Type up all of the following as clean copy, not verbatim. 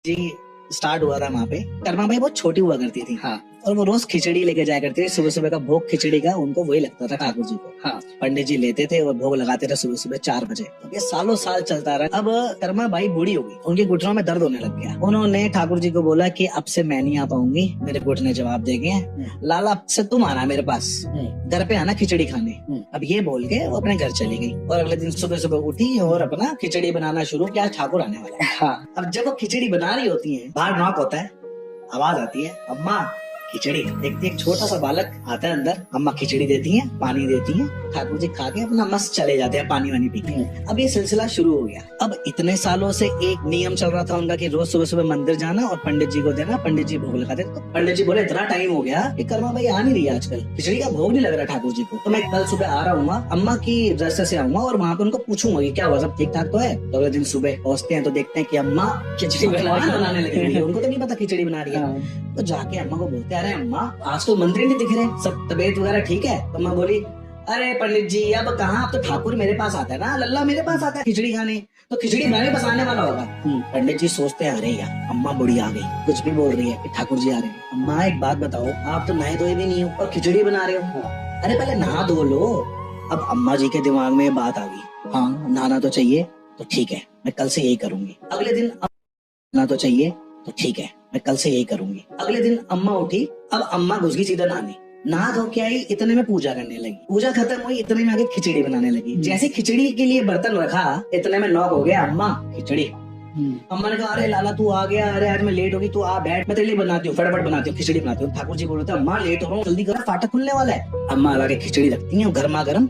जी start हुआ था वहाँ पे। कर्मा भाई बहुत छोटी हुआ करती थी। हाँ और वो रोज खिचड़ी लेके जाया करती थी। सुबह सुबह का भोग खिचड़ी का उनको वही लगता था ठाकुर जी को। हाँ पंडित जी लेते थे और भोग लगाते थे सुबह सुबह 4 बजे। तो ये सालों साल चलता रहा। अब कर्मा बाई बूढ़ी हो गई, उनके घुटनों में दर्द होने लग गया। उन्होंने ठाकुर जी को बोला कि अब से मैं नहीं आ पाऊंगी, मेरे घुटने जवाब देंगे, लाला अब से तुम आना मेरे पास, घर पे आना खिचड़ी खाने। अब ये बोल के वो अपने घर चली गई और अगले दिन सुबह सुबह उठी और अपना खिचड़ी बनाना शुरू किया। ठाकुर आने वाला है। हाँ अब जब वो खिचड़ी बना रही होती है, बाहर नॉक होता है, आवाज आती है, अम्मा खिचड़ी। देखती एक छोटा सा बालक आता है अंदर, अम्मा खिचड़ी देती है, पानी देती है। ठाकुर जी खा के अपना मस्त चले जाते हैं पानी वानी पी के। अब ये सिलसिला शुरू हो गया। अब इतने सालों से एक नियम चल रहा था उनका कि रोज सुबह सुबह मंदिर जाना और पंडित जी को देना, पंडित जी भोग लगाते। तो पंडित जी बोले इतना टाइम हो गया कि कर्मा भाई आ नहीं रही आजकल, खिचड़ी का भोग नहीं लग रहा ठाकुर जी को, तो मैं कल सुबह आ रहा हूँ, अम्मा की रास्ते से आऊंगा और वहाँ पे उनको पूछूंगा कि क्या हुआ, सब ठीक ठाक तो है। तो अगले दिन सुबह पहुंचते हैं तो देखते हैं कि अम्मा खिचड़ी बनाने लगी। उनको तो नहीं पता खिचड़ी बना रही है। तो जाके अम्मा को बोलते, अरे अम्मा आज तो मंदिर नहीं दिख रहे, सब तबीयत वगैरह ठीक है? तो अम्मा बोली, अरे पंडित जी अब कहाँ, अब तो ठाकुर मेरे पास आता है ना, लल्ला मेरे पास आता है खिचड़ी खाने, तो खिचड़ी मेरे पास आने वाला होगा। पंडित जी सोचते हैं, अरे यार अम्मा बुढ़ी आ गई, कुछ भी बोल रही है कि ठाकुर जी आ रहे हैं। अम्मा एक बात बताओ, आप तो नहाए धोए भी नहीं हो और खिचड़ी बना रहे हो। अरे पहले नहा धो लो। अब अम्मा जी के दिमाग में बात आ गई, हाँ नहाना तो चाहिए, तो ठीक है मैं कल से यही करूंगी। अगले दिन नहाना तो चाहिए, तो ठीक है मैं कल से यही करूंगी। अगले दिन अम्मा उठी, अब अम्मा घुस गई सीधा नहाने, नहा धो के आई, इतने में पूजा करने लगी। पूजा खत्म हुई, इतने में आगे खिचड़ी बनाने लगी। जैसे खिचड़ी के लिए बर्तन रखा, इतने में नॉक हो गया, अम्मा खिचड़ी। अम्मा ने कहा, अरे लाला तू आ गया, अरे आज मैं लेट होगी, तू आ बैठ, मैं तेरे लिए बनाती हूँ, फटाफट बनाती हूँ, खिचड़ी बनाती हूँ। ठाकुर जी बोल रहे थे, अम्मा लेट हो रहा हूँ, जल्दी करो फाटक खुलने वाला है। अम्मा ला के खिचड़ी रखती है, गर्मा गर्म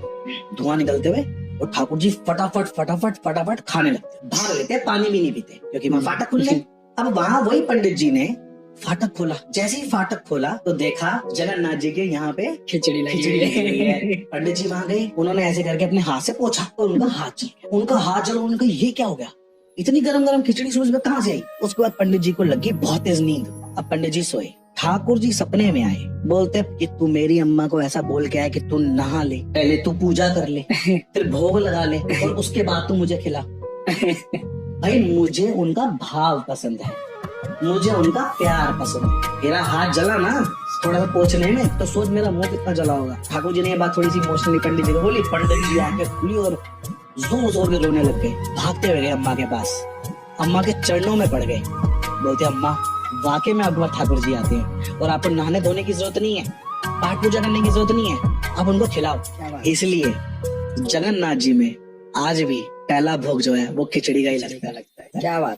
धुआं निकलते हुए, और ठाकुर जी फटाफट फटाफट फटाफट खाने लगते, भाग लेते, पानी भी नहीं पीते क्योंकि वहाँ फाटक खुल गए। अब वहाँ वही पंडित जी ने फाटक खोला। जैसे ही फाटक खोला तो देखा जगन्नाथ जी के यहाँ पे खिचड़ी लगी है। पंडित जी वहां गए, उन्होंने ऐसे करके अपने हाथ से पोछा तो उनका हाथ चल गया, उनका हाथ जला। उनका ये क्या हो गया, इतनी गरम गरम खिचड़ी सुबह कहाँ से आई? उसके बाद पंडित जी को लगी बहुत तेज नींद। अब पंडित जी सोए, ठाकुर जी सपने में आए, बोलते कि तू मेरी अम्मा को ऐसा बोल के आया कि तू नहा ले, पहले तू पूजा कर ले, फिर भोग लगा ले और उसके बाद तू मुझे खिला। भाई मुझे उनका भाव पसंद है, मुझे उनका प्यार पसंद है। मेरा हाथ जला ना थोड़ा सा पोछने में, तो सोच मेरा मुंह कितना जला होगा। ठाकुर जी ने ये बात थोड़ी सी इमोशनली पंडित जी को बोली। पंडित जी आंखें खुली और जोर जोर के रोने लग गए, भागते हुए गए अम्मा के पास, अम्मा के चरणों में पड़ गए, बोलते अम्मा वाकई में अब ठाकुर जी आते हैं और आपको नहाने धोने की जरूरत नहीं है, पाठ पूजा करने की जरूरत नहीं है, आप उनको खिलाओ। इसलिए जगन्नाथ जी में आज भी पहला भोग जो है वो खिचड़ी का ही लगता है। क्या बात।